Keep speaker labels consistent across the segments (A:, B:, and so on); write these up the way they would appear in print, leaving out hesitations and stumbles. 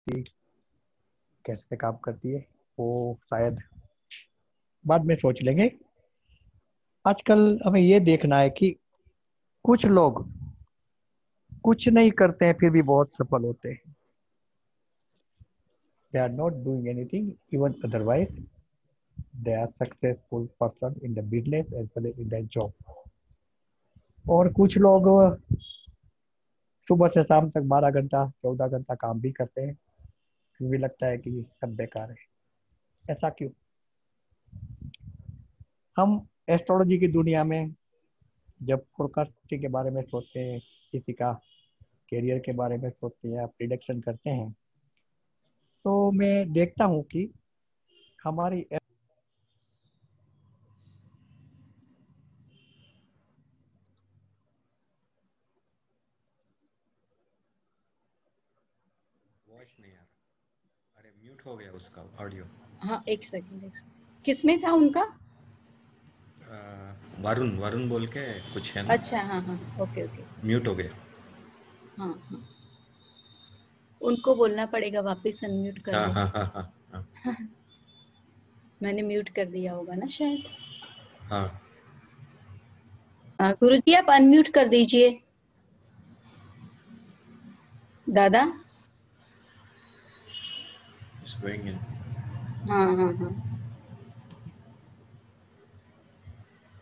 A: पत्ती कैसे काम करती है वो शायद बाद में सोच लेंगे। आजकल हमें ये देखना है कि कुछ लोग कुछ नहीं करते हैं फिर भी बहुत सफल होते हैं। They are not doing anything even otherwise they are successful person in the business as well in the job. और कुछ लोग सुबह से शाम तक 12 घंटा 14 घंटा काम भी करते हैं फिर भी लगता है कि सब बेकार है। ऐसा क्यों? हम एस्ट्रोलॉजी की दुनिया में जब फोरकास्टिंग के बारे में सोचते हैं, किसी का करियर के बारे में सोचते हैं या प्रिडिक्शन करते हैं, तो मैं देखता हूँ कि हमारी
B: वॉइस नहीं आ रहा। अरे म्यूट हो गया उसका ऑडियो।
C: हाँ एक सेकंड। किसमें था उनका?
B: वरुण वरुण बोल के कुछ है ना।
C: अच्छा हाँ हाँ ओके ओके।
B: म्यूट हो गया।
C: हाँ हाँ उनको बोलना पड़ेगा वापस अनम्यूट कर
B: हाँ
C: दे।
B: हाँ हाँ हाँ हाँ
C: मैंने म्यूट कर दिया होगा ना शायद।
B: हाँ।
C: गुरुजी आप अनम्यूट कर दीजिए। दादा।
B: It's going in.
C: हाँ हाँ हाँ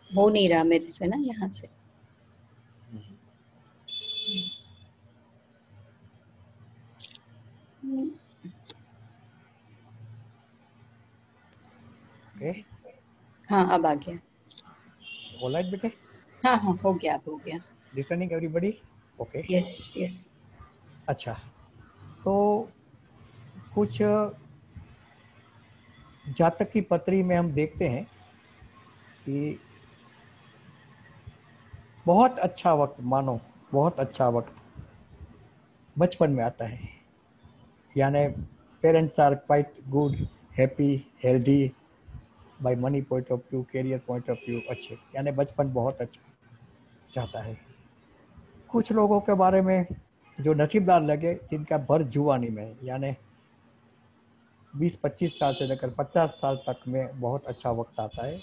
C: हो नहीं रहा मेरे से ना यहाँ से।
A: ओके
C: हाँ अब आ गया।
A: ऑलराइट बेटे।
C: हाँ हाँ हो गया, अब हो गया।
A: Listening everybody okay.
C: Yes yes.
A: अच्छा, तो कुछ जातक की पत्री में हम देखते हैं कि बहुत अच्छा वक्त, मानो बहुत अच्छा वक्त बचपन में आता है। यानी parents are quite good, happy, healthy, by money point of view, career point of view अच्छे, यानी बचपन बहुत अच्छा जाता है। कुछ लोगों के बारे में जो नसीबदार लगे, जिनका भर जुवानी में यानी 20-25 साल से लेकर 50 साल तक में बहुत अच्छा वक्त आता है,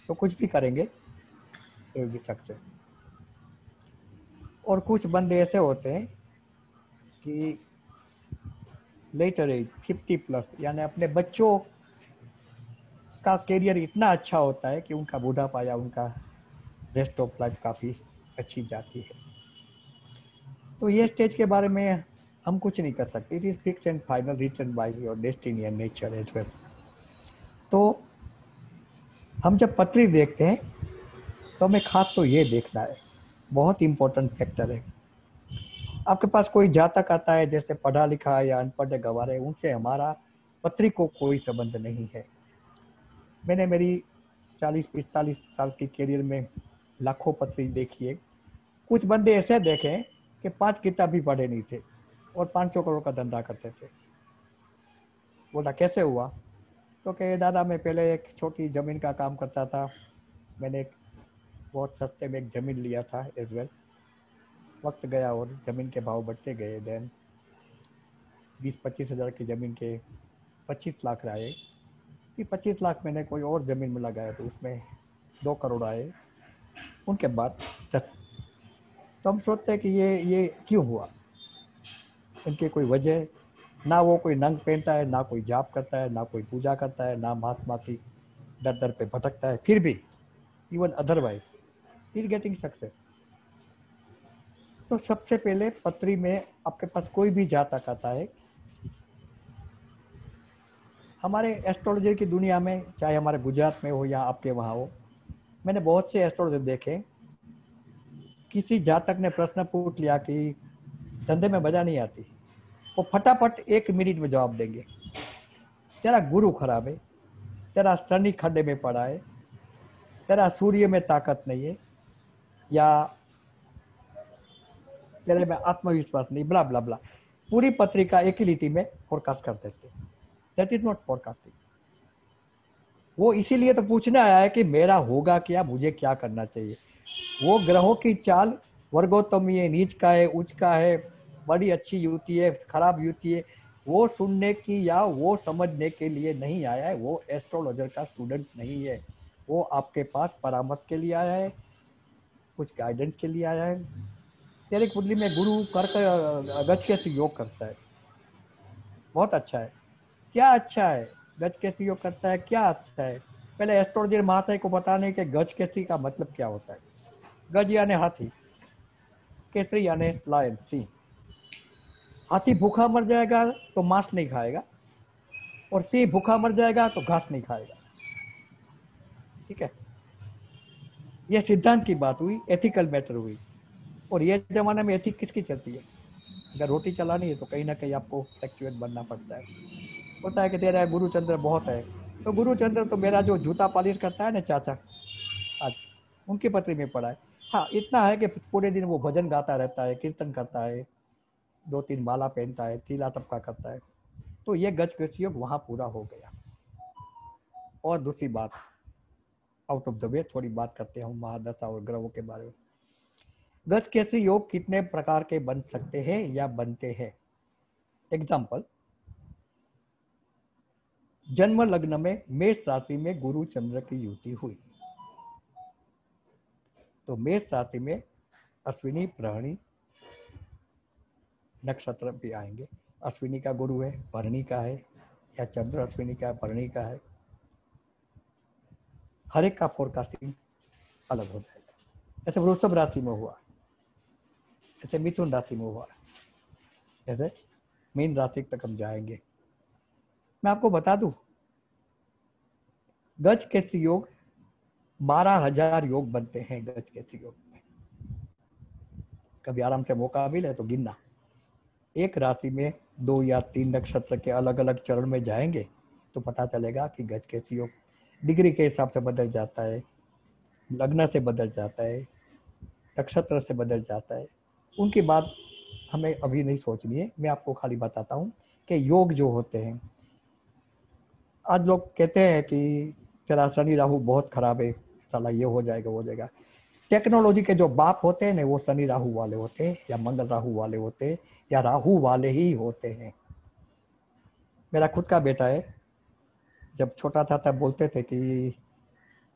A: तो कुछ भी करेंगे तो भी सक्सेस। और कुछ बंदे ऐसे होते हैं कि लेटर एज 50+ यानी अपने बच्चों का कैरियर इतना अच्छा होता है कि उनका बुढ़ापा या उनका रेस्ट ऑफ लाइफ काफ़ी अच्छी जाती है। तो ये स्टेज के बारे में हम कुछ नहीं कर सकते। It is fix and final, written by your destiny and nature as well. तो हम जब पत्री देखते हैं तो हमें खास तो ये देखना है, बहुत इंपॉर्टेंट फैक्टर है। आपके पास कोई जातक आता है, जैसे पढ़ा लिखा या अनपढ़ या गंवार है, उनसे हमारा पत्री को कोई संबंध नहीं है। मैंने मेरी 40-45 साल की करियर में लाखों पत्री देखी है। कुछ बंदे ऐसे देखे कि 5 किताब भी पढ़े नहीं थे और 500 करोड़ का धंधा करते थे। बोला कैसे हुआ? तो कहे दादा मैं पहले एक छोटी ज़मीन का काम करता था, मैंने एक बहुत सस्ते में एक ज़मीन लिया था एज वेल। वक्त गया और ज़मीन के भाव बढ़ते गए। देन 20-25 हज़ार की ज़मीन के 25 लाख आए। फिर 25 लाख मैंने कोई और ज़मीन में लगाया तो उसमें 2 करोड़ आए। उनके बाद तो हम सोचते हैं कि ये क्यों हुआ। इनकी कोई वजह, ना वो कोई नंग पहनता है, ना कोई जाप करता है, ना कोई पूजा करता है, ना महात्मा की दर दर पे भटकता है, फिर भी even otherwise is getting success. तो सबसे पहले पत्री में आपके पास कोई भी जातक आता है, हमारे एस्ट्रोलॉजी की दुनिया में, चाहे हमारे गुजरात में हो या आपके वहाँ हो, मैंने बहुत से एस्ट्रोलॉजर देखे, किसी जातक ने प्रश्न पूछ लिया कि धंधे में मजा नहीं आती, वो फटाफट 1 मिनट में जवाब देंगे, तेरा गुरु खराब है, तेरा शनि खड्डे में पड़ा है, तेरा सूर्य में ताकत नहीं है, या तेरे में आत्मविश्वास नहीं, ब्ला ब्ला ब्ला। पूरी पत्रिका एक ही लिटी में फोरकास्ट कर देते। That is not forecasting. वो इसीलिए तो पूछने आया है कि मेरा होगा क्या, मुझे क्या करना चाहिए। वो ग्रहों की चाल वर्गोत्तमी है, नीच का है, उच्च का है, बड़ी अच्छी युति है, खराब युति है, वो सुनने की या वो समझने के लिए नहीं आया है, वो एस्ट्रोलॉजर का स्टूडेंट नहीं है, वो आपके पास परामर्श के लिए आया है, कुछ गाइडेंस के लिए आया है। तेरे कुंडली में गुरु कर्क गज के योग करता है, बहुत अच्छा है। क्या अच्छा है? गज केसरी योग करता है, क्या अच्छा है? पहले एस्ट्रोलॉजर महाशय को बताने के गज केसरी का मतलब क्या होता है। गज यानी हाथी, केसरी यानी लायन सिंह। हाथी भूखा मर जाएगा तो मांस नहीं खाएगा, और सिंह भूखा मर जाएगा तो घास नहीं खाएगा। ठीक है, यह सिद्धांत की बात हुई, एथिकल मैटर हुई। और ये जमाने में एथिक किसकी चलती है? अगर रोटी चलानी है तो कहीं ना कहीं आपको फ्लैक्चुएट बनना पड़ता है। होता है कि तेरा गुरुचंद्र बहुत है, तो गुरुचंद्र तो मेरा जो जूता पॉलिश करता है ना चाचा, आज उनकी पत्री में पड़ा है। हाँ, इतना है कि पूरे दिन वो भजन गाता रहता है, कीर्तन करता है, 2-3 माला पहनता है, तीला टपका करता है, तो ये गज केसरी योग वहां पूरा हो गया। और दूसरी बात, आउट ऑफ द वे थोड़ी बात करते हैं महादशा और ग्रहों के बारे में। गज केसरी योग कितने प्रकार के बन सकते हैं या बनते हैं? एग्जाम्पल, जन्म लग्न में मेष राशि में गुरु चंद्र की युति हुई, तो मेष राशि में अश्विनी प्रहणी नक्षत्र भी आएंगे। अश्विनी का गुरु है, भरणी का है, या चंद्र अश्विनी का है, भरणी का है, हर एक का फोरकास्टिंग अलग हो जाएगा। ऐसे वृषभ राशि में हुआ, ऐसे मिथुन राशि में हुआ, ऐसे मीन राशि तक हम जाएंगे। मैं आपको बता दूं, गज केसरी योग 12,000 योग बनते हैं। गज केसरी योग में कभी आराम से मौका मिले तो गिनना, एक राशि में 2 या 3 नक्षत्र के अलग अलग चरण में जाएंगे तो पता चलेगा कि गज केसरी योग डिग्री के हिसाब से बदल जाता है, लग्न से बदल जाता है, नक्षत्र से बदल जाता है। उनकी बात हमें अभी नहीं सोचनी है, मैं आपको खाली बताता हूँ कि योग जो होते हैं, आज लोग कहते हैं कि तेरा शनि राहु बहुत खराब है, साला ये हो जाएगा वो हो जाएगा। टेक्नोलॉजी के जो बाप होते हैं ना, वो शनि राहु वाले होते हैं, या मंगल राहु वाले होते हैं, या राहु वाले ही होते हैं। मेरा खुद का बेटा है, जब छोटा था तब बोलते थे कि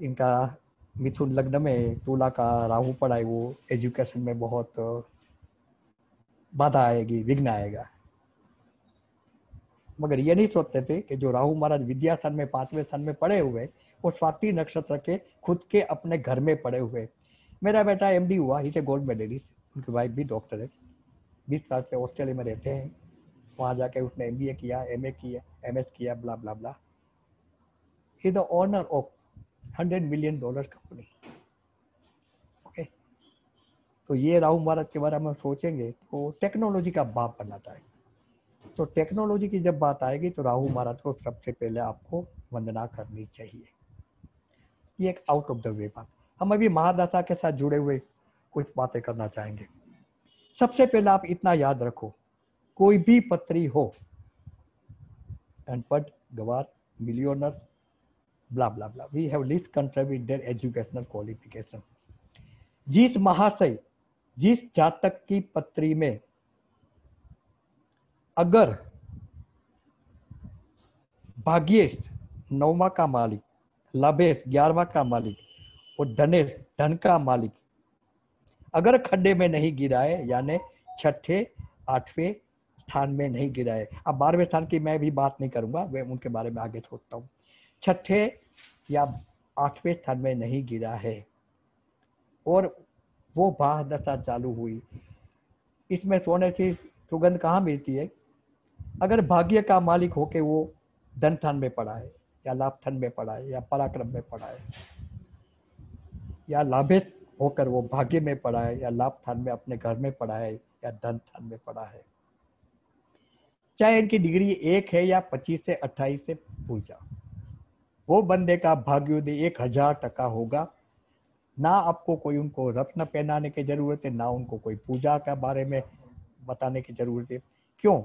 A: इनका मिथुन लग्न में तुला का राहु पड़ा है, वो एजुकेशन में बहुत बाधा आएगी, विघ्न आएगा। मगर ये नहीं सोचते थे कि जो राहु महाराज विद्या स्थान में 5वें स्थान में पड़े हुए, वो स्वाति नक्षत्र के खुद के अपने घर में पड़े हुए। मेरा बेटा एमडी हुआ, इसे गोल्ड मेडलिस्ट, उनकी वाइफ भी डॉक्टर है, 20 साल से ऑस्ट्रेलिया में रहते हैं, वहां जाके उसने एमबीए किया, एमए किया, एमएस किया, blah blah blah. He the owner of $100 million company. Okay, तो ये राहु महाराज के बारे में सोचेंगे तो टेक्नोलॉजी का बाप बनाता है। तो टेक्नोलॉजी की जब बात आएगी तो राहु महाराज को सबसे पहले आपको वंदना करनी चाहिए। ये एक आउट ऑफ द वे बात। हम अभी महादशा के साथ जुड़े हुए कुछ बातें करना चाहेंगे। सबसे पहले आप इतना याद रखो, कोई भी पत्री हो, अनपढ़, गवार, millionaire, blah blah blah, we have least concern with their educational qualification. जिस महाशय, जिस जातक की पत्री में अगर भाग्येश 9वां का मालिक, लाभेश 11वां का मालिक और धनेश धन का मालिक अगर खड्डे में नहीं गिरा है, यानी 6ठे 8वें स्थान में नहीं गिरा है। अब 12वें स्थान की मैं भी बात नहीं करूंगा, वे उनके बारे में आगे सोचता हूँ। 6ठे या 8वें स्थान में नहीं गिरा है और वो महादशा चालू हुई, इसमें सोने की सुगंध कहाँ मिलती है? अगर भाग्य का मालिक होके वो धन स्थान में पड़ा है, या लाभ स्थान में पड़ा है, या पराक्रम में पड़ा है, या लाभेश होकर वो भाग्य में पड़ा है, या लाभ स्थान में अपने घर में पड़ा है, या धन स्थान में पड़ा है, चाहे इनकी डिग्री 1 है या 25 से 28 से भूल जाओ, वो बंदे का भाग्योदय 1000% होगा। ना आपको कोई उनको रत्न पहनाने की जरूरत है, ना उनको कोई पूजा के बारे में बताने की जरूरत है। क्यों?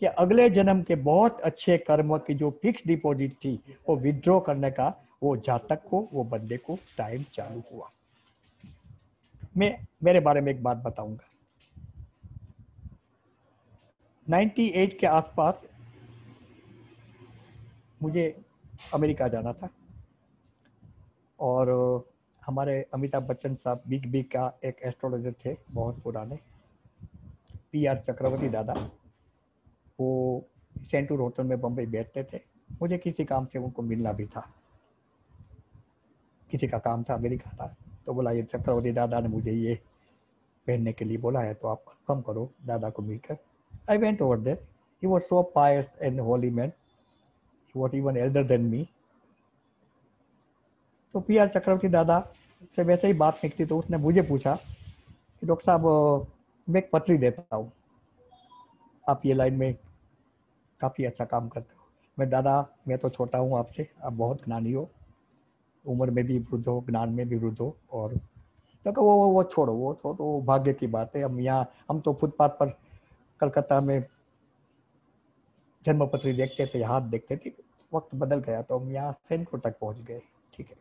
A: कि अगले जन्म के बहुत अच्छे कर्म की जो फिक्स डिपॉजिट थी, वो विड्रॉ करने का वो जातक को, वो बंदे को टाइम चालू हुआ। मैं मेरे बारे में एक बात बताऊंगा। 98 के आसपास मुझे अमेरिका जाना था और हमारे अमिताभ बच्चन साहब बिग बी का एक एस्ट्रोलॉजर थे बहुत पुराने, PR चक्रवर्ती दादा, वो सेंटूर होटल में बम्बई बैठते थे। मुझे किसी काम से उनको मिलना भी था, किसी का काम था, अमेरिका था। तो बोला ये चक्रवर्ती दादा ने मुझे ये पहनने के लिए बोला है तो आप कम करो दादा को मिलकर। I went over there, he was so pious and holy man, he was even elder than me. तो PR चक्रवर्ती दादा से वैसे ही बात निकली तो उसने मुझे पूछा कि डॉक्टर साहब मैं एक पत्री देता हूँ, आप ये लाइन में काफ़ी अच्छा काम करते हो। मैं दादा मैं तो छोटा हूँ आपसे, आप बहुत ज्ञानी हो, उम्र में भी वृद्ध हो, ज्ञान में भी वृद्ध हो। और तो वो छोड़ो, वो तो वो भाग्य की बात है। हम तो फुटपाथ पर कलकत्ता में जन्मपत्री देखते थे, हाथ देखते थे, वक्त बदल गया तो हम यहाँ सैनपुर तक पहुँच गए। ठीक है,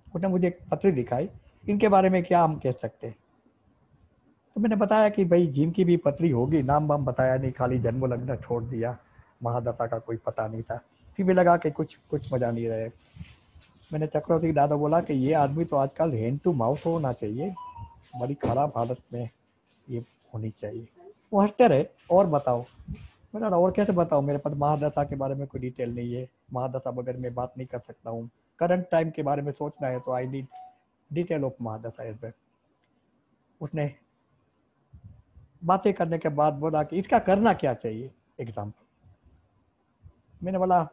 A: उसने मुझे एक पत्री दिखाई, इनके बारे में क्या हम कह सकते हैं। तो मैंने बताया कि भाई जिनकी भी पत्री होगी, नाम वाम बताया नहीं, खाली जन्म लग्न छोड़ दिया, महादाता का कोई पता नहीं था। फिर भी लगा कि कुछ मजा नहीं रहे। मैंने चक्रवर्ती दादा बोला कि ये आदमी तो आजकल हैंड टू माउथ होना चाहिए, बड़ी खराब हालत में ये होनी चाहिए। वो हंसते रहे, और बताओ। मैंने और कैसे बताओ, मेरे पास महादशा के बारे में कोई डिटेल नहीं है, महादशा बगैर मैं बात नहीं कर सकता हूँ। करंट टाइम के बारे में सोचना है तो आई नीड डिटेल ऑफ महादशा एज वेल। उसने बातें करने के बाद बोला कि इसका करना क्या चाहिए एग्जाम्पल। मैंने बोला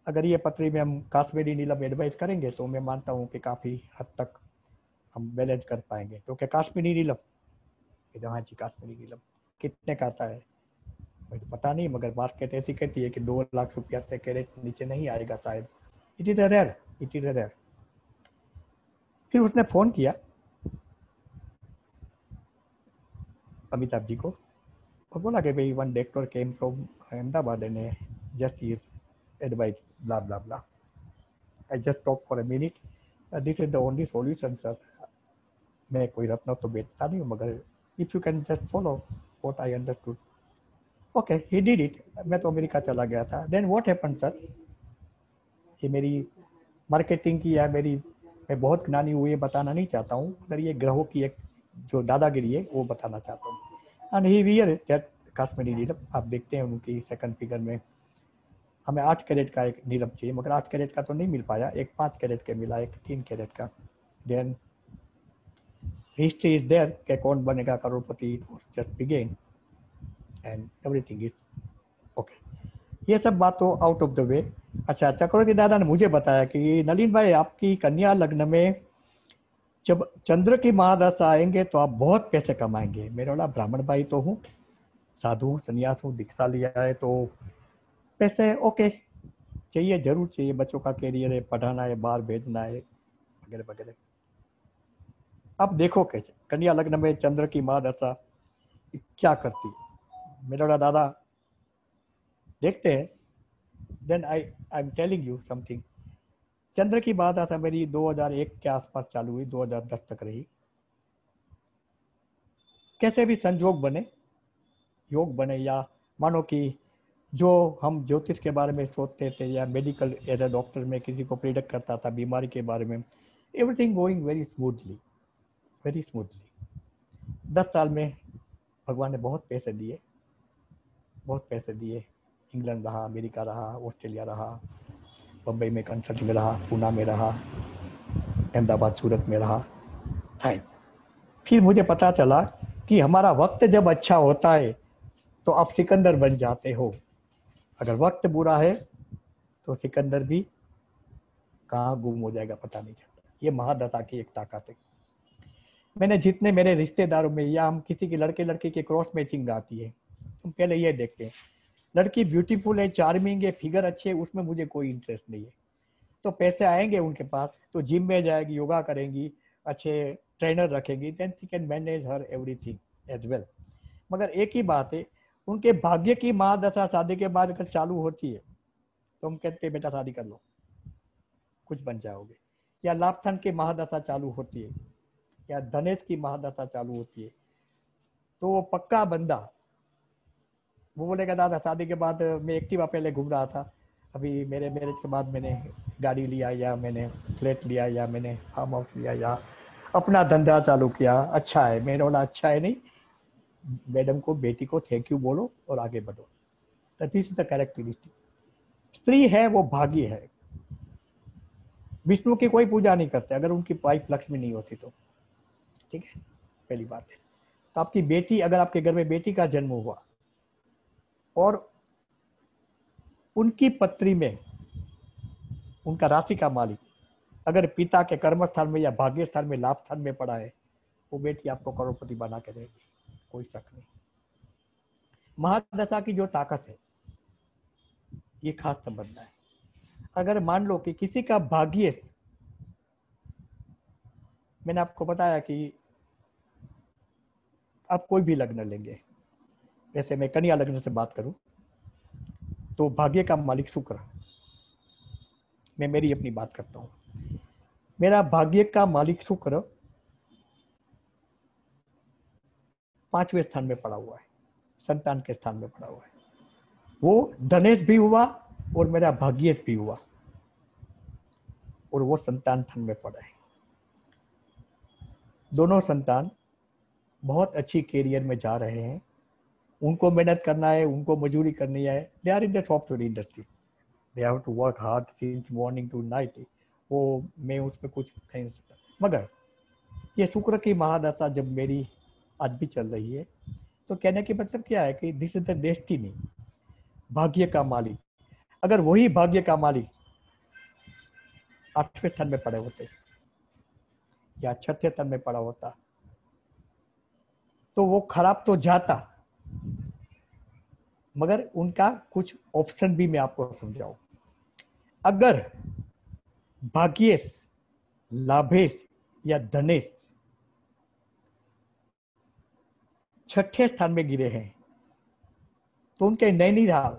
A: अगर ये पत्री में हम काश्मीरी नीलम एडवाइस करेंगे तो मैं मानता हूँ कि काफ़ी हद तक हम बैलेंस कर पाएंगे। तो क्या काश्मीरी नीलम, हाँ जी काश्मीरी नीलम कितने का आता है मुझे तो पता नहीं, मगर मार्केट ऐसी कहती है कि 2 लाख रुपया से कैरेट नीचे नहीं आएगा शायद। It is rare, it is rare. फिर उसने फोन किया अमिताभ जी को और बोला कि भाई one doctor came from Ahmedabad and just is advice blah blah blah. I just talk for a minute, this is the only solution sir. मैं कोई रत्न तो बेचता नहीं हूँ, मगर if you can just follow what I understood. Okay he did it. मैं तो America चला गया था। देन व्हाट हैपेंड सर, ये मेरी मार्केटिंग की या मेरी, मैं बहुत ज्ञानी हूँ ये बताना नहीं चाहता हूँ, मगर ये ग्रहों की एक जो दादागिरी है वो बताना चाहता हूँ। And he wear that Kashmiri नीलम। आप देखते हैं उनकी सेकंड फिगर में हमें 8 कैरेट का एक नीलम चाहिए, मगर 8 कैरेट का तो नहीं मिल पाया, एक 5 कैरेट का मिला, एक 3 कैरेट का। देन हिस्ट्री इज देयर कि Kaun Banega Crorepati, just begin and everything is okay. ये सब बात तो आउट ऑफ द वे। अच्छा, चक्रवर्ती दादा ने मुझे बताया कि नलिन भाई आपकी कन्या लग्न में जब चंद्र की महादशा आएंगे तो आप बहुत पैसे कमाएंगे। मेरे वाला ब्राह्मण भाई तो हूँ, साधु हूँ, संन्यास हूँ, दीक्षा लिया है, तो पैसे ओके चाहिए, जरूर चाहिए, बच्चों का कैरियर है, पढ़ाना है, बाहर भेजना है वगैरह वगैरह। अब देखो कैसे कन्या लग्न में चंद्र की महादशा क्या करती है। मेरे वाला दादा देखते हैं। Then I am telling you something. चंद्र की बात आता मेरी 2001 के आसपास चालू हुई, 2010 तक रही। कैसे भी संजोग बने, योग बने, या मानो कि जो हम ज्योतिष के बारे में सोचते थे या मेडिकल एज ए डॉक्टर में किसी को प्रिडिक्ट करता था बीमारी के बारे में, everything going very smoothly, very smoothly. 10 साल में भगवान ने बहुत पैसे दिए, बहुत पैसे दिए। इंग्लैंड रहा, अमेरिका रहा, ऑस्ट्रेलिया रहा, बम्बई में कंसल्ट में रहा, पूना में रहा, अहमदाबाद सूरत में रहा। फिर मुझे पता चला कि हमारा वक्त जब अच्छा होता है तो आप सिकंदर बन जाते हो, अगर वक्त बुरा है तो सिकंदर भी कहाँ गुम हो जाएगा पता नहीं चलता। ये महादशा की एक ताकत है। मैंने जितने मेरे रिश्तेदारों में या हम किसी की लड़के लड़की की क्रॉस मैचिंग आती है, तुम पहले ये देखते हैं लड़की ब्यूटीफुल है, चार्मिंग है, फिगर अच्छी है, उसमें मुझे कोई इंटरेस्ट नहीं है। तो पैसे आएंगे उनके पास तो जिम में जाएगी, योगा करेंगी, अच्छे ट्रेनर रखेंगी, then she can manage her everything as well. मगर एक ही बात है, उनके भाग्य की महादशा शादी के बाद अगर चालू होती है तो हम कहते हैं बेटा शादी कर लो, कुछ बन जाओगे। या लाभथन की महादशा चालू होती है या धनेश की महादशा चालू होती है तो वो पक्का बंदा वो बोलेगा दादा शादी के बाद मैं एक्टिवा पहले घूम रहा था, अभी मेरे मैरिज के बाद मैंने गाड़ी लिया, या मैंने फ्लैट लिया, या मैंने फार्म हाउस लिया, या अपना धंधा चालू किया, अच्छा है, मेरा वाला अच्छा है नहीं, मैडम को, बेटी को थैंक यू बोलो और आगे बढ़ो। This is the characteristic. स्त्री है वो भागी है। विष्णु की कोई पूजा नहीं करते अगर उनकी वाइफ लक्ष्मी नहीं होती तो, ठीक है, पहली बात है। तो आपकी बेटी, अगर आपके घर में बेटी का जन्म हुआ और उनकी पत्री में उनका राशि का मालिक अगर पिता के कर्म स्थान में या भाग्य स्थान में, लाभ स्थान में पड़ा है, वो बेटी आपको करोड़पति बना के देगी, कोई शक नहीं। महादशा की जो ताकत है ये खास समझना है। अगर मान लो कि किसी का भाग्य, मैंने आपको बताया कि आप कोई भी लग्न लेंगे, जैसे मैं कन्या लग्न से बात करूं तो भाग्य का मालिक शुक्र, मैं मेरी अपनी बात करता हूं, मेरा भाग्य का मालिक शुक्र 5वें स्थान में पड़ा हुआ है, संतान के स्थान में पड़ा हुआ है। वो धनेश भी हुआ और मेरा भाग्येश भी हुआ, और वो संतान स्थान में पड़ा है। दोनों संतान बहुत अच्छी कैरियर में जा रहे हैं, उनको मेहनत करना है, उनको मजदूरी करनी है। They are in the software industry, they have to work hard since morning to night. वो मैं उसमें कुछ कह नहीं सकता, मगर ये शुक्र की महादशा जब मेरी आज भी चल रही है, तो कहने की मतलब क्या है कि दिस इज द डेस्टिनी, भाग्य का मालिक। अगर वही भाग्य का मालिक 8वें स्थान में पड़े होते या 6ठे स्थान में पड़ा होता तो वो खराब तो जाता, मगर उनका कुछ ऑप्शन भी मैं आपको समझाऊं। अगर भाग्येश, लाभेश या धनेश 6ठे स्थान में गिरे हैं तो उनके नैनीताल,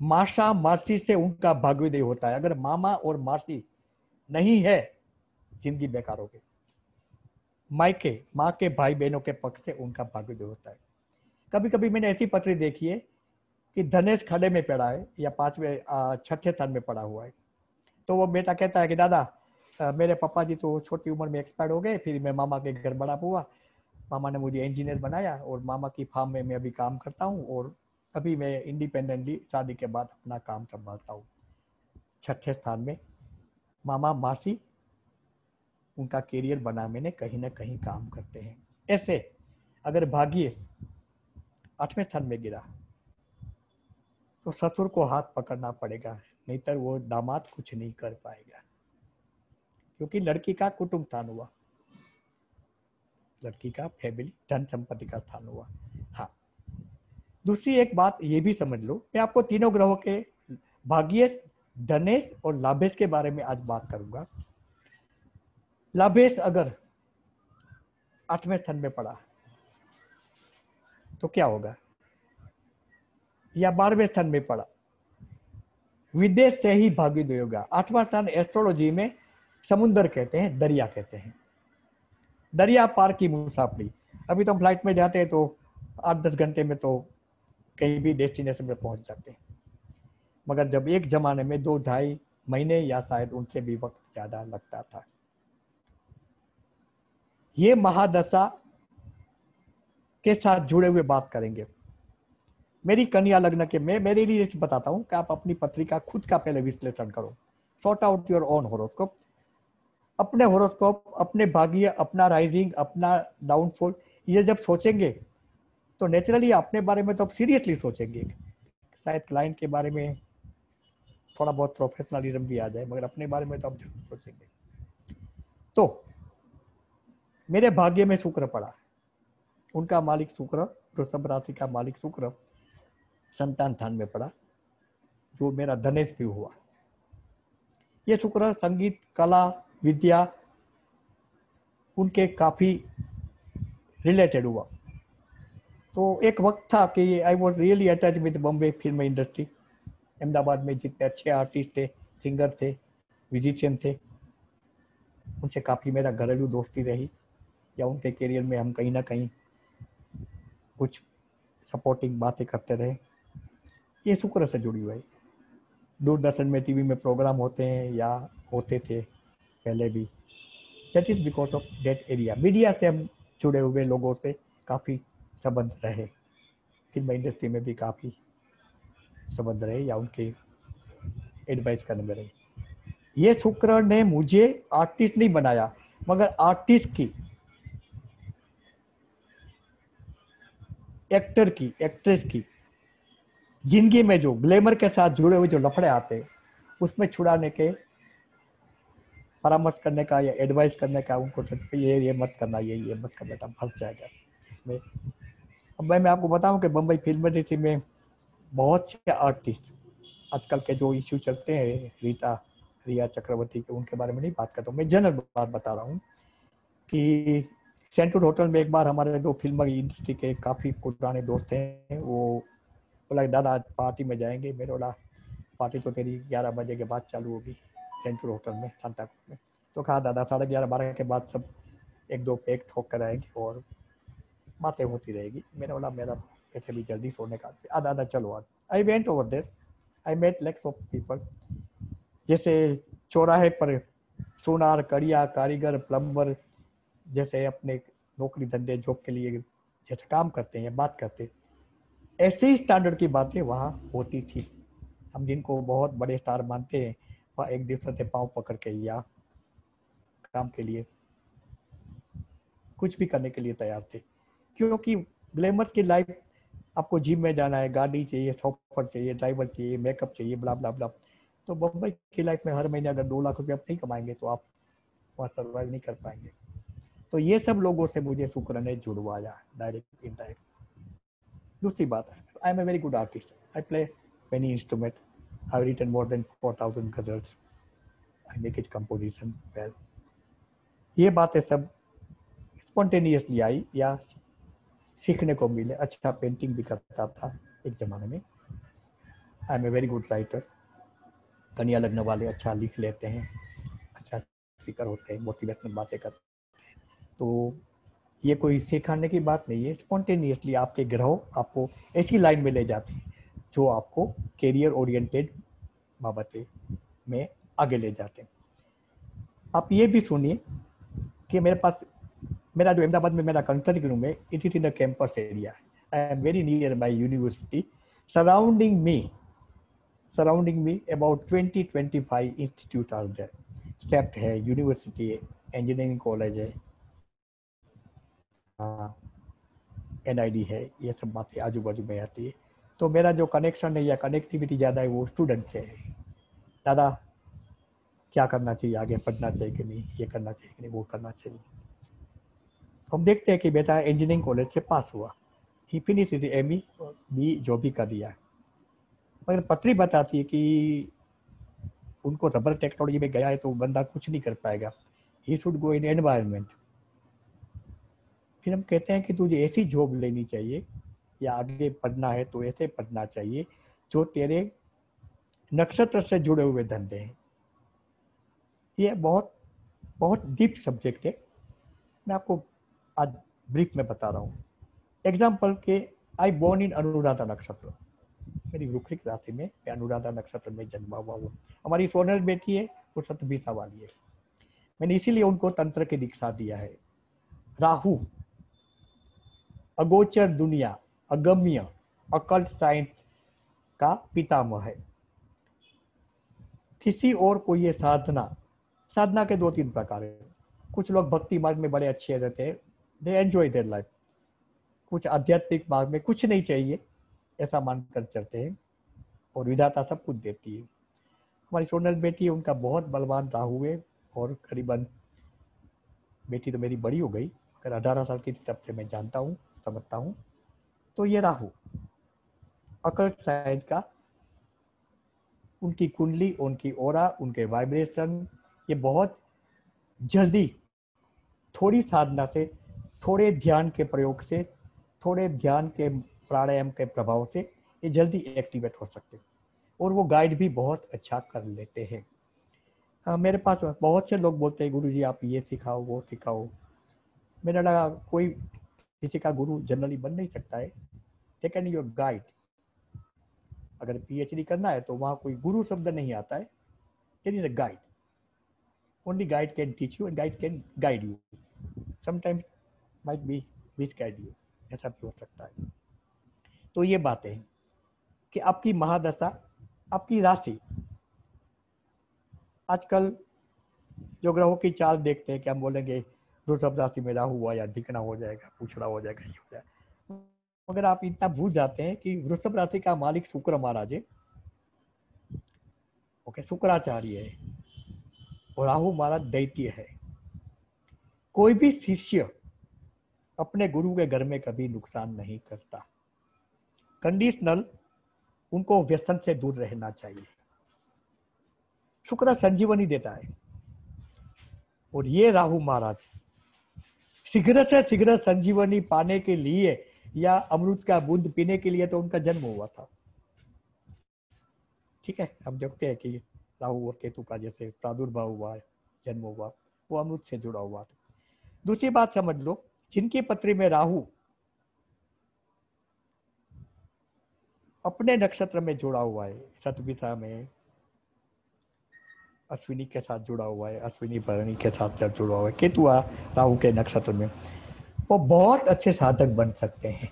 A: मासा मासी से उनका भाग्योदय होता है। अगर मामा और मासी नहीं है, जिंदगी बेकार हो गई। मायके, माँ के भाई बहनों के पक्ष से उनका भाग्योदय होता है। कभी कभी मैंने ऐसी पत्री देखी है कि धनेश खड़े में पड़ा है या 6ठे स्थान में पड़ा हुआ है, तो वो बेटा कहता है कि दादा मेरे पापा जी तो छोटी उम्र में एक्सपायर हो गए, फिर मैं मामा के घर बड़ा हुआ, मामा ने मुझे इंजीनियर बनाया और मामा की फार्म में मैं अभी काम करता हूँ, और अभी मैं इंडिपेंडेंटली शादी के बाद अपना काम संभालता हूँ। 6ठे स्थान में मामा मासी उनका करियर बनाने में कहीं ना कहीं काम करते हैं। ऐसे अगर भाग्य 8वें स्थान में गिरा तो ससुर को हाथ पकड़ना पड़ेगा, नहीं तो वो दामाद कुछ नहीं कर पाएगा, क्योंकि लड़की का कुटुंब स्थान हुआ, लड़की का फैमिली धन संपत्ति का स्थान हुआ। हाँ, दूसरी एक बात ये भी समझ लो, मैं आपको तीनों ग्रहों के भाग्येश, धनेश और लाभेश के बारे में आज बात करूंगा। लाभेश अगर 8वें स्थान में पड़ा तो क्या होगा, या 12वें स्थान में पड़ा, विदेश से ही भाग्योदय होगा। 8वां स्थान एस्ट्रोलॉजी में समुद्र कहते हैं, दरिया कहते हैं, दरिया पार की मुसाफरी। अभी तो हम फ्लाइट में जाते हैं तो 8-10 घंटे में तो कहीं भी डेस्टिनेशन में पहुंच जाते हैं, मगर जब एक जमाने में 2-2.5 महीने या शायद उनसे भी वक्त ज्यादा लगता था। ये महादशा के साथ जुड़े हुए बात करेंगे। मेरी कन्या लग्न के, मैं मेरे लिए बताता हूं कि आप अपनी पत्रिका खुद का पहले विश्लेषण करो, sort out your own horoscope, अपने होरोस्कोप, अपने भाग्य, अपना राइजिंग, अपना डाउनफॉल, ये जब सोचेंगे तो नेचुरली अपने बारे में तो आप सीरियसली सोचेंगे, शायद क्लाइंट के बारे में थोड़ा बहुत प्रोफेशनलिज्म भी आ जाए, मगर अपने बारे में तो आप जरूर सोचेंगे। तो मेरे भाग्य में शुक्र पड़ा, उनका मालिक शुक्र, वृषभ राशि का मालिक शुक्र संतान स्थान में पड़ा, जो मेरा धनेश भी हुआ। ये शुक्र संगीत, कला, विद्या उनके काफी रिलेटेड हुआ। तो एक वक्त था कि I was really attach with Bombay film industry. Ahmedabad में जितने अच्छे आर्टिस्ट थे, सिंगर थे, म्यूजिशियन थे, उनसे काफ़ी मेरा घरेलू दोस्ती रही, या उनके करियर में हम कहीं ना कहीं कुछ सपोर्टिंग बातें करते रहे। ये शुक्र से जुड़ी हुई। दूरदर्शन में, टीवी में प्रोग्राम होते हैं या होते थे पहले भी, that is because of that area. Media से हम जुड़े हुए लोगों से काफ़ी संबंध रहे, फिल्म इंडस्ट्री में भी काफ़ी संबंध रहे या उनके एडवाइस करने में रहे। ये शुक्र ने मुझे आर्टिस्ट नहीं बनाया, मगर आर्टिस्ट की, एक्टर की, एक्ट्रेस की जिंदगी में जो ग्लैमर के साथ जुड़े हुए जो लफड़े आते हैं, उसमें छुड़ाने के, परामर्श करने का या एडवाइस करने का उनको, ये मत करना, ये मत करना, बेटा फंस जाएगा इसमें। अब मैं आपको बताऊं कि बम्बई फिल्म इंडस्ट्री में बहुत से आर्टिस्ट, आजकल के जो इश्यू चलते हैं, रिया चक्रवर्ती के, उनके बारे में नहीं बात करता हूँ, मैं जनरल बात बता रहा हूँ कि सेंटूर होटल में एक बार हमारे दो फिल्म इंडस्ट्री के काफ़ी पुराने दोस्त हैं, वो बोला दादा आज पार्टी में जाएंगे। मैंने बोला पार्टी तो तेरी 11 बजे के बाद चालू होगी सेंटूर होटल में, सांताक्रूज में। तो कहा दादा 11:30 12 के बाद सब एक दो पैक ठोक कर आएंगे और बातें होती रहेगी। मैंने बोला मेरा ऐसे भी जल्दी सोने का, आधा चलो आज। I went over there, I met lakhs of people, जैसे चौराहे पर सोनार, कड़िया, कारीगर, प्लम्बर जैसे अपने नौकरी धंधे जॉब के लिए जैसे काम करते हैं, बात करते हैं, ऐसे ही स्टैंडर्ड की बातें वहाँ होती थी। हम जिनको बहुत बड़े स्टार मानते हैं, वह एक दूसरे से पाँव पकड़ के या काम के लिए कुछ भी करने के लिए तैयार थे, क्योंकि ग्लैमर की लाइफ, आपको जिम में जाना है, गाड़ी चाहिए, शॉपर चाहिए, ड्राइवर चाहिए, मेकअप चाहिए, ब्ला ब्ला ब्ला। तो बम्बई की लाइफ में हर महीने अगर 2 लाख रुपये आप नहीं कमाएंगे तो आप वहाँ सर्वाइव नहीं कर पाएंगे। तो ये सब लोगों से मुझे शुक्र ने जुड़वाया, डायरेक्ट इनडायरेक्ट। दूसरी बात, I am a very good artist, I play many instrument, I have written more than 4000 ghazals, I make it composition well. ये बातें सब स्पॉन्टेनियसली आई या सीखने को मिले। अच्छा पेंटिंग भी करता था एक ज़माने में। I am a very good writer, कन्या लग्न वाले अच्छा लिख लेते हैं, अच्छा स्पीकर होते हैं, मोटिवेशनल बातें करते हैं। तो ये कोई सिखाने की बात नहीं है, स्पॉन्टेनियसली आपके ग्रह आपको ऐसी लाइन में ले जाते हैं जो आपको कैरियर ओरिएंटेड बाबतें में आगे ले जाते हैं। आप ये भी सुनिए कि मेरे पास, मेरा जो अहमदाबाद में मेरा कंसल्टिंग रूम है, it is in the campus area, I am very near my university, surrounding me about 20-25 institute are there, CEPT है, यूनिवर्सिटी है, इंजीनियरिंग कॉलेज है, NID है, ये सब बातें आजू बाजू में आती है। तो मेरा जो कनेक्शन है या कनेक्टिविटी ज़्यादा है वो स्टूडेंट से है। दादा क्या करना चाहिए, आगे पढ़ना चाहिए कि नहीं, ये करना चाहिए कि नहीं, वो करना चाहिए। तो हम देखते हैं कि बेटा इंजीनियरिंग कॉलेज से पास हुआ, ही फिनिश ME B जो भी कर दिया, मगर पत्री बताती है कि उनको रबर टेक्नोलॉजी में गया है तो बंदा कुछ नहीं कर पाएगा, he should go in environment. फिर हम कहते हैं कि तुझे ऐसी जॉब लेनी चाहिए या आगे पढ़ना है तो ऐसे पढ़ना चाहिए जो तेरे नक्षत्र से जुड़े हुए धंधे हैं। ये बहुत बहुत डीप सब्जेक्ट है, मैं आपको आज ब्रीफ में बता रहा हूँ। एग्जाम्पल के, आई बोर्न इन अनुराधा नक्षत्र, मेरी वृश्चिक राशि में, मैं अनुराधा नक्षत्र में जन्मा हुआ हूँ। हमारी सोनल बेटी है, वो सतबीसा वाली है, मैंने इसीलिए उनको तंत्र की दीक्षा दिया है। राहु अगोचर दुनिया, अगम्य, अकल्ट साइंस का पितामह है। किसी और को ये साधना के 2-3 प्रकार है। कुछ लोग भक्ति मार्ग में बड़े अच्छे रहते हैं, दे एंजॉय देयर लाइफ। कुछ आध्यात्मिक मार्ग में कुछ नहीं चाहिए ऐसा मानकर चलते हैं और विधाता सब कुछ देती है। हमारी सोनल बेटी है, उनका बहुत बलवान राहु है, और करीबन, बेटी तो मेरी बड़ी हो गई, अगर 18 साल की तब से मैं जानता हूँ, समझता हूँ। तो ये राहु अकल्ट साइंस का, उनकी कुंडली, उनकी ओरा, उनके वाइब्रेशन, ये बहुत जल्दी थोड़ी साधना से, थोड़े ध्यान के प्रयोग से, थोड़े ध्यान के प्राणायाम के प्रभाव से ये जल्दी एक्टिवेट हो सकते हैं, और वो गाइड भी बहुत अच्छा कर लेते हैं। मेरे पास बहुत से लोग बोलते हैं गुरुजी आप ये सिखाओ, वो सिखाओ। मैंने लगा कोई किसी का गुरु जनरली बन नहीं सकता है, टेकन योर गाइड, अगर पीएचडी करना है तो वहाँ कोई गुरु शब्द नहीं आता है, there is a guide, only guide can teach you and guide can guide you, sometimes might be misguide you, ऐसा भी हो सकता है। तो ये बातें हैं कि आपकी महादशा, आपकी राशि, आजकल जो ग्रहों की चाल देखते हैं कि हम बोलेंगे वृषभ राशि में राहु हुआ या धिकना हो जाएगा, पूछड़ा हो जाएगा, ये हो जाएगा, मगर आप इतना भूल जाते हैं कि वृषभ राशि का मालिक शुक्र महाराज है, ओके, शुक्राचार्य है, और राहु महाराज दैत्य है। कोई भी शिष्य अपने गुरु के घर में कभी नुकसान नहीं करता, कंडीशनल, उनको व्यसन से दूर रहना चाहिए। शुक्र संजीवनी देता है, और ये राहु महाराज शीघ्र से शीघ्र संजीवनी पाने के लिए या अमृत का बूंद पीने के लिए तो उनका जन्म हुआ था। ठीक है, हम देखते हैं कि राहु और केतु का जैसे प्रादुर्भाव हुआ, जन्म हुआ, वो अमृत से जुड़ा हुआ था। दूसरी बात समझ लो, जिनकी पत्री में राहु अपने नक्षत्र में जुड़ा हुआ है, शतभिषा में अश्विनी के साथ जुड़ा हुआ है, अश्विनी भरणी के साथ जुड़ा हुआ है, केतु राहु के नक्षत्र में, वो बहुत अच्छे साधक बन सकते हैं।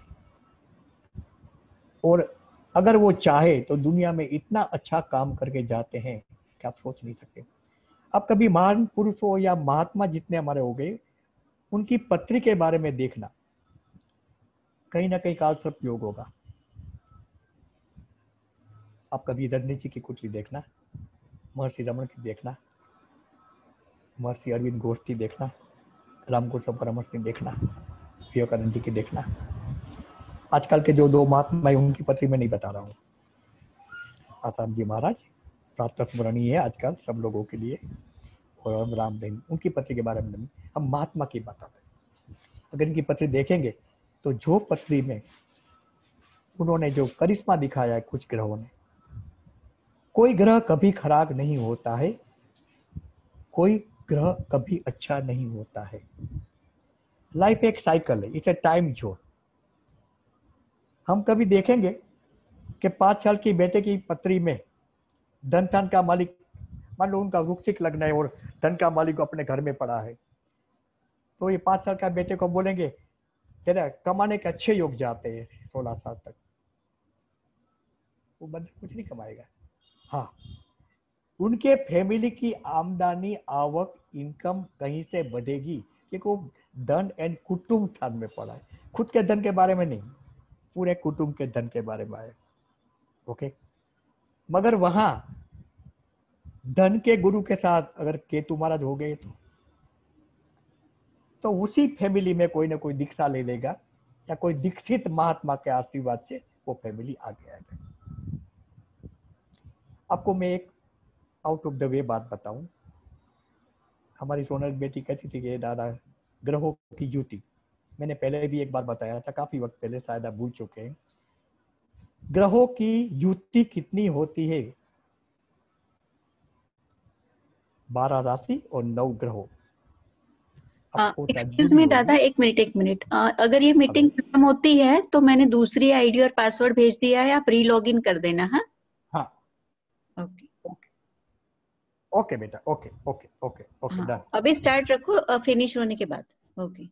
A: और अगर वो चाहे तो दुनिया में इतना अच्छा काम करके जाते हैं कि आप सोच नहीं सकते। अब कभी महान पुरुष हो या महात्मा जितने हमारे हो गए, उनकी पत्री के बारे में देखना, कहीं ना कहीं कालसर्प योग होगा। आप कभी रणनीति की कुछ भी देखना, महर्षि रमन की देखना, महर्षि अरविंद घोष की देखना, रामकृष्ण परमहंस की देखना, विवेकानंद जी की देखना। आजकल के जो दो महात्मा है उनकी पत्री में नहीं बता रहा हूँ, आसाम जी महाराज प्रातः स्मरणीय है आजकल सब लोगों के लिए, और रामदेव, उनकी पत्री के बारे में नहीं, हम महात्मा की बात आते हैं। अगर इनकी पत्री देखेंगे तो जो पत्री में उन्होंने जो करिश्मा दिखाया है कुछ ग्रहों ने, कोई ग्रह कभी खराब नहीं होता है, कोई ग्रह कभी अच्छा नहीं होता है। लाइफ एक साइकिल है, इट्स ए टाइम जोन। हम कभी देखेंगे कि 5 साल की बेटे की पत्री में धन धन का मालिक, मान लो उनका वृश्चिक लग्न है और धन का मालिक अपने घर में पड़ा है, तो ये 5 साल का बेटे को बोलेंगे तेरा कमाने के अच्छे योग जाते हैं 16 साल तक, वो बंदा कुछ नहीं कमाएगा। हाँ, उनके फैमिली की आमदनी, आवक, इनकम कहीं से बढ़ेगी, क्योंकि वो धन एंड कुटुंब स्थान में पड़ा है, खुद के धन के बारे में नहीं, पूरे कुटुंब के धन के बारे में आए। ओके, मगर वहां धन के गुरु के साथ अगर केतु महाराज हो गए तो उसी फैमिली में कोई ना कोई दीक्षा ले लेगा, या कोई दीक्षित महात्मा के आशीर्वाद से वो फैमिली आगे आएगा। आपको मैं एक आउट ऑफ द वे बात बताऊं, हमारी सोनल बेटी कहती थी कि दादा ग्रहों की युति, मैंने पहले भी एक बार बताया था, काफी वक्त पहले, शायद आप भूल चुके हैं। ग्रहों की युति कितनी होती है? 12 राशि और 9 ग्रहों।
C: एक्सक्यूज मी दादा, एक मिनट। अगर ये मीटिंग खत्म होती है तो मैंने दूसरी आईडी और पासवर्ड भेज दिया है, आप री लॉग इन कर देना। हाँ
A: हाँ,
C: ओके
A: ओके बेटा, okay okay okay okay, done.
C: अभी स्टार्ट रखो, फिनिश होने के बाद। ओके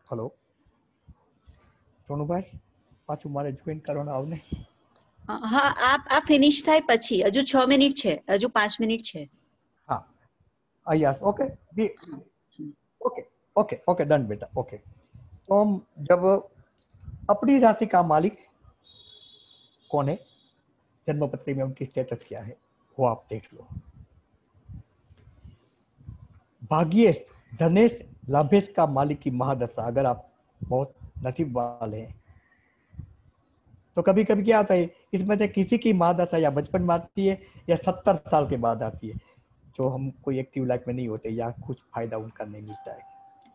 A: हेलो सोनू भाई, पाछू मारे ज्वाइन करवाना आवने?
C: हाँ, आप फिनिश થાય પછી હજુ 6 મિનિટ છે, હજુ 5 મિનિટ છે।
A: हाँ, yes, okay okay okay okay, done बेटा, ओके। तो हम जब अपनी राशि का मालिक कौन है, जन्मपत्री में उनकी स्टेटस क्या है, वो आप देख लो। भाग्येश, धनेश, लाभेश का मालिक की महादशा, अगर आप बहुत नसीब वाले हैं तो कभी कभी क्या होता है, इसमें से किसी की महादशा या बचपन में आती है या 70 साल के बाद आती है, जो हम कोई एक्टिव लाइफ में नहीं होते या कुछ फायदा उनका नहीं मिलता है।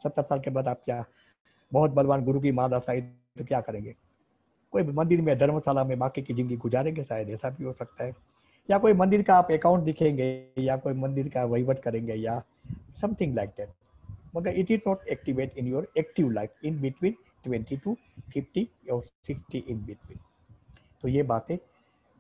A: 70 साल के बाद आप क्या, बहुत बलवान गुरु की महादशा है तो क्या करेंगे, कोई मंदिर में, धर्मशाला में बाकी की जिंदगी गुजारेंगे, शायद ऐसा भी हो सकता है। या कोई मंदिर का आप अकाउंट दिखेंगे, या कोई मंदिर का वहीवट करेंगे, या समथिंग लाइक दैट। मगर it is not activate in your active life in between 20 to 50 और 60 इन बिटवीन। तो ये बातें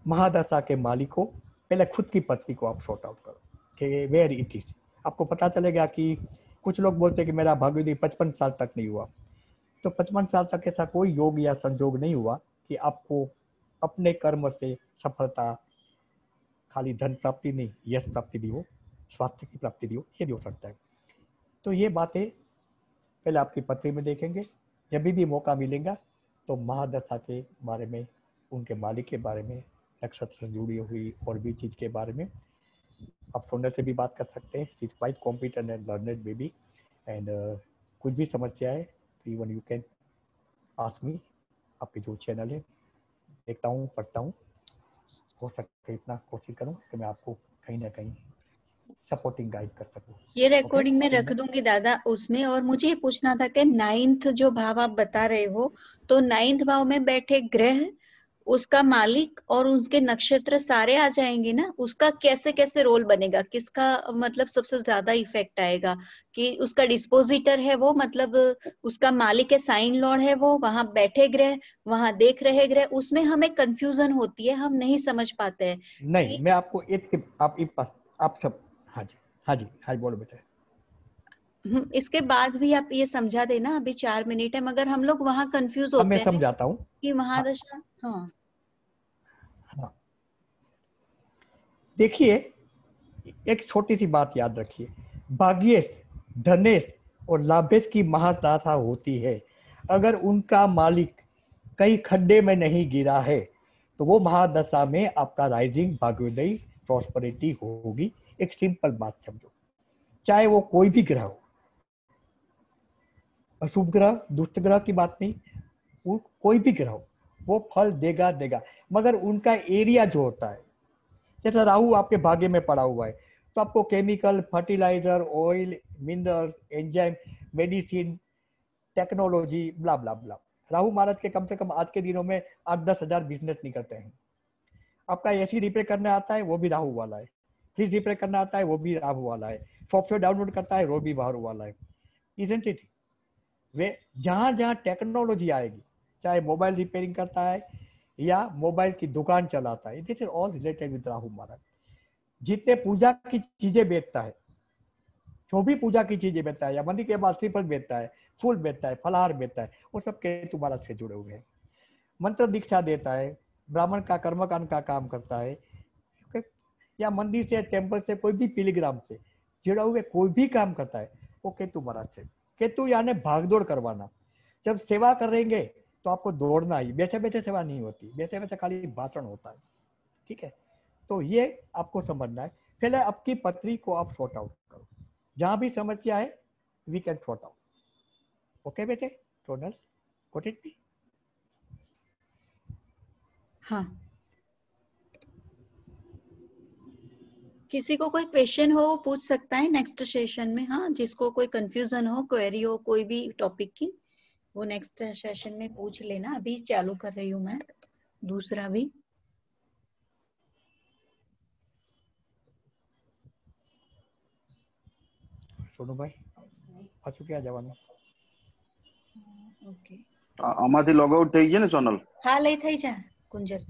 A: महादशा के मालिक को पहले खुद की पत्नी को आप सॉर्ट आउट करो कि वेयर इट इज। आपको पता चलेगा कि कुछ लोग बोलते हैं कि मेरा भाग्योदय 55 साल तक नहीं हुआ, तो 55 साल तक ऐसा कोई योग या संजोग नहीं हुआ कि आपको अपने कर्म से सफलता, खाली धन प्राप्ति नहीं, यश प्राप्ति भी हो, स्वास्थ्य की प्राप्ति भी हो, ये भी हो सकता है। तो ये बातें पहले आपकी पत्नी में देखेंगे। जब भी मौका मिलेगा तो महादशा के बारे में, उनके मालिक के बारे में, नक्षत्र से जुड़ी हुई और भी चीज़ के बारे में आप सुनने से भी बात कर सकते हैं। She is quite competent and learned baby and कुछ भी समस्या है तो even you can ask me. आपके जो चैनल है देखता हूँ, पढ़ता हूँ, हो सके इतना कोशिश करूँ कि मैं आपको कहीं ना कहीं सपोर्टिंग गाइड कर सकूँ।
C: ये रिकॉर्डिंग में रख दूंगी दादा उसमें। और मुझे ये पूछना था कि 9th जो भाव आप बता रहे हो, तो 9th भाव में बैठे ग्रह, उसका मालिक और उसके नक्षत्र सारे आ जाएंगे ना? उसका कैसे कैसे रोल बनेगा, किसका मतलब सबसे ज्यादा इफेक्ट आएगा? कि उसका डिस्पोजिटर है वो, मतलब उसका मालिक है, साइन लॉर्ड है वो, वहां बैठे ग्रह, वहां देख रहे ग्रह, उसमें हमें कंफ्यूजन होती है, हम नहीं समझ पाते हैं।
A: नहीं, मैं आपको आप सब, हाँ जी, हाँ जी, हाँ बोलो बेटा।
C: इसके बाद भी आप ये समझा देना, अभी 4 मिनट है, मगर हम लोग वहां कंफ्यूज होते
A: मैं
C: हैं
A: समझाता हूँ
C: कि महादशा। हाँ
A: हाँ, देखिए एक छोटी सी बात याद रखिए, भाग्येश, धनेश और लाभेश की महादशा होती है। अगर उनका मालिक कहीं खड्डे में नहीं गिरा है तो वो महादशा में आपका राइजिंग भाग्योदय प्रॉस्पेरिटी होगी। एक सिंपल बात समझो, चाहे वो कोई भी ग्रह हो, अशुभ ग्रह, दुष्ट ग्रह की बात नहीं, वो कोई भी ग्रह हो, वो फल देगा देगा। मगर उनका एरिया जो होता है, जैसे राहु आपके भाग्य में पड़ा हुआ है तो आपको chemical, fertilizer, oil, mineral, enzyme, medicine, technology, blah blah blah. Rahu महाराज के कम से कम आज के दिनों में 8-10 हजार बिजनेस निकलते हैं। आपका एसी रिपेयर करने आता है वो भी राहु वाला है, फ्रिज रिपेयर करना आता है वो भी राहु वाला है, सॉफ्टवेयर डाउनलोड करता है वो भी राहु वाला है। Isn't it? वे जहां जहां टेक्नोलॉजी आएगी, चाहे मोबाइल रिपेयरिंग करता है या मोबाइल की दुकान चलाता है, this is all related with Rahu महाराज। जितने पूजा की चीजें बेचता है, जो भी पूजा की चीजें बेचता है या मंदिर के बाद श्रीफल बेचता है, फूल बेचता है, फलाहार बेचता है, वो सब केतु महाराज से जुड़े हुए हैं। मंत्र दीक्षा देता है, ब्राह्मण का कर्मकांड का काम करता है, या मंदिर से, टेम्पल से, कोई भी पिलग्राम से जुड़ा हुए कोई भी काम करता है, वो केतु महाराज से। केतु यानी भागदौड़ करवाना। जब सेवा करेंगे तो आपको दौड़ना ही, बैठे बैठे सेवा नहीं होती, बैठे बैठे खाली भाषण होता है। ठीक है, तो ये आपको समझना है। पहले आपकी पत्री को आप सॉर्ट आउट करो, जहां भी समस्या है we can sort out. Okay बेटे, टोनल गॉट इट?
C: हाँ, किसी को कोई क्वेश्चन हो वो पूछ सकता है नेक्स्ट सेशन में। हाँ, जिसको कोई कंफ्यूजन हो, क्वेरी हो कोई भी टॉपिक की, वो नेक्स्ट सेशन में पूछ लेना। अभी चालू कर रही हूँ मैं दूसरा भी।
A: सोनू भाई पाછું ક્યાં જવાનું?
C: ઓકે,
D: આમાંથી લોગ આઉટ થઈ ગયા ને સોનલ?
C: હા લઈ થઈ જા કુંજલ।